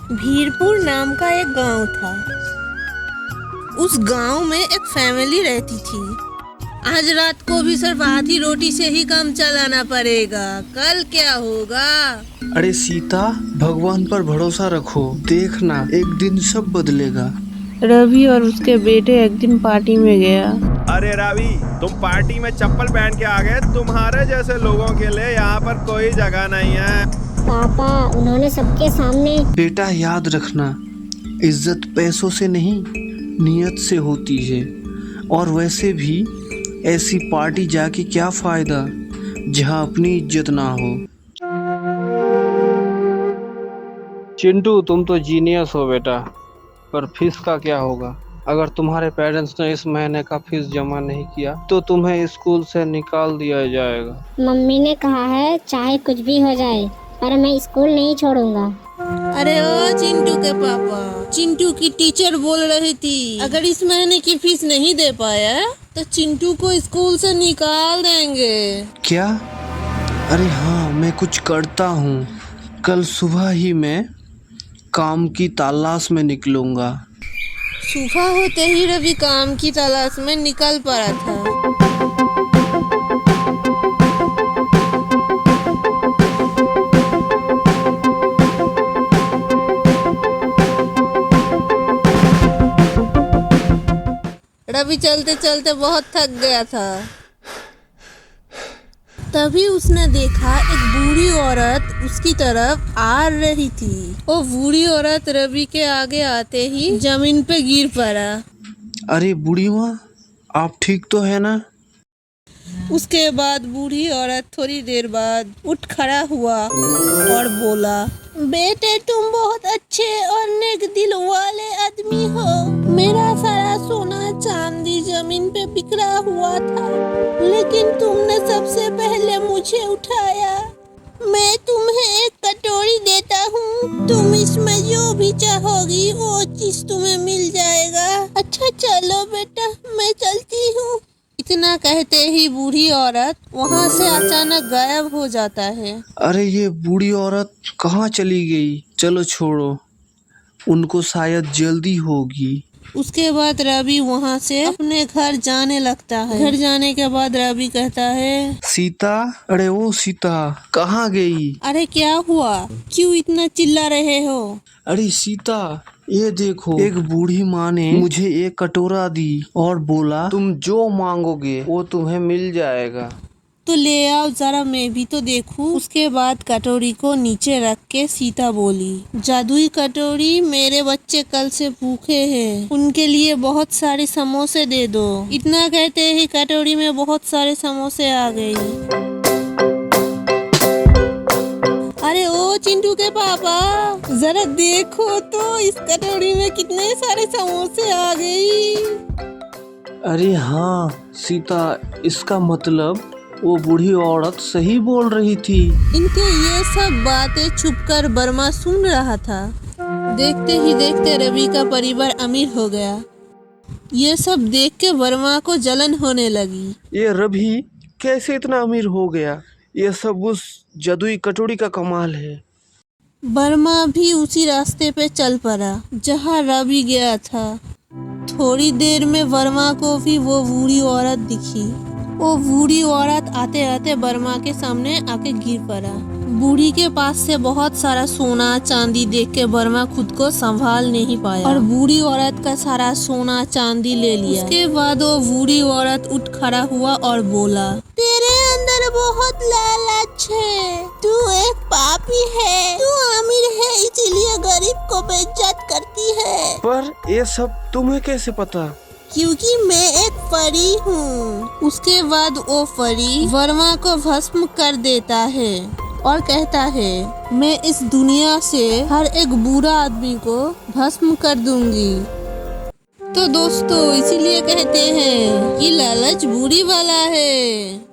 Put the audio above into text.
भीरपुर नाम का एक गांव था। उस गांव में एक फैमिली रहती थी। आज रात को भी सिर्फ आधी रोटी से ही काम चलाना पड़ेगा, कल क्या होगा। अरे सीता, भगवान पर भरोसा रखो, देखना एक दिन सब बदलेगा। रवि और उसके बेटे एक दिन पार्टी में गया। अरे रवि, तुम पार्टी में चप्पल पहन के आ गए। तुम्हारे जैसे लोगों के लिए यहाँ पर कोई जगह नहीं है। पापा, उन्होंने सबके सामने। बेटा याद रखना, इज्जत पैसों से नहीं नियत से होती है। और वैसे भी ऐसी पार्टी जाके क्या फायदा जहाँ अपनी इज्जत ना हो। चिंटू, तुम तो जीनियस हो बेटा, पर फीस का क्या होगा? अगर तुम्हारे पेरेंट्स ने इस महीने का फीस जमा नहीं किया तो तुम्हें स्कूल से निकाल दिया जाएगा। मम्मी ने कहा है चाहे कुछ भी हो जाए, पर मैं स्कूल नहीं छोड़ूंगा। अरे ओ चिंटू के पापा, चिंटू की टीचर बोल रही थी अगर इस महीने की फीस नहीं दे पाया तो चिंटू को स्कूल से निकाल देंगे। क्या? अरे हाँ, मैं कुछ करता हूँ। कल सुबह ही मैं काम की तलाश में निकलूंगा। सुबह होते ही रवि काम की तलाश में निकल पड़ा था। रवि चलते चलते बहुत थक गया था। तभी उसने देखा एक बूढ़ी औरत उसकी तरफ आ रही थी। वो बूढ़ी औरत रवि के आगे आते ही जमीन पे गिर पड़ा। अरे बूढ़ी माँ, आप ठीक तो है ना? उसके बाद बूढ़ी औरत थोड़ी देर बाद उठ खड़ा हुआ और बोला, बेटे तुम बहुत अच्छे और नेक दिल वाले आदमी हो। मेरा सारा सोना चांदी जमीन पे बिखरा हुआ था, लेकिन तुमने सबसे पहले मुझे उठाया। मैं तुम्हें एक कटोरी देता हूँ, तुम इसमें जो भी चाहोगी वो चीज तुम्हें मिल जाएगा। अच्छा चलो बेटा, मैं चलती हूँ। इतना कहते ही बूढ़ी औरत वहाँ से अचानक गायब हो जाता है। अरे ये बूढ़ी औरत कहाँ चली गई? चलो छोड़ो, उनको शायद जल्दी होगी। उसके बाद रवि वहाँ से अपने घर जाने लगता है। घर जाने के बाद रवि कहता है, सीता, अरे ओ सीता, कहाँ गई? अरे क्या हुआ, क्यों इतना चिल्ला रहे हो? अरे सीता, ये देखो, एक बूढ़ी माँ ने मुझे एक कटोरा दी और बोला तुम जो मांगोगे वो तुम्हें मिल जाएगा। तो ले आओ जरा, मैं भी तो देखूं। उसके बाद कटोरी को नीचे रख के सीता बोली, जादुई कटोरी, मेरे बच्चे कल से भूखे हैं, उनके लिए बहुत सारे समोसे दे दो। इतना कहते ही कटोरी में बहुत सारे समोसे आ गई। अरे ओ चिंटू के पापा, जरा देखो तो इस कटोरी में कितने सारे समोसे आ गई। अरे हाँ सीता, इसका मतलब वो बूढ़ी औरत सही बोल रही थी। इनके ये सब बातें छुपकर बर्मा सुन रहा था। देखते ही देखते रवि का परिवार अमीर हो गया। ये सब देख के बर्मा को जलन होने लगी। ये रवि कैसे इतना अमीर हो गया? ये सब उस जादुई कटोरी का कमाल है। बर्मा भी उसी रास्ते पे चल पड़ा जहाँ रवि गया था। थोड़ी देर में बर्मा को भी वो बूढ़ी औरत दिखी। वो बूढ़ी औरत आते आते बर्मा के सामने आके गिर पड़ा। बूढ़ी के पास से बहुत सारा सोना चांदी देख के बर्मा खुद को संभाल नहीं पाया और बूढ़ी औरत का सारा सोना चांदी ले लिया। उसके बाद वो बूढ़ी औरत उठ खड़ा हुआ और बोला, तेरे अंदर बहुत लालच है, तू एक पापी है, तू अमीर है इसीलिए गरीब को बेइज्जत करती है। पर ये सब तुम्हें कैसे पता? क्योंकि मैं एक परी हूँ। उसके बाद वो परी वर्मा को भस्म कर देता है और कहता है, मैं इस दुनिया से हर एक बुरा आदमी को भस्म कर दूंगी। तो दोस्तों, इसीलिए कहते हैं कि लालच बुरी वाला है।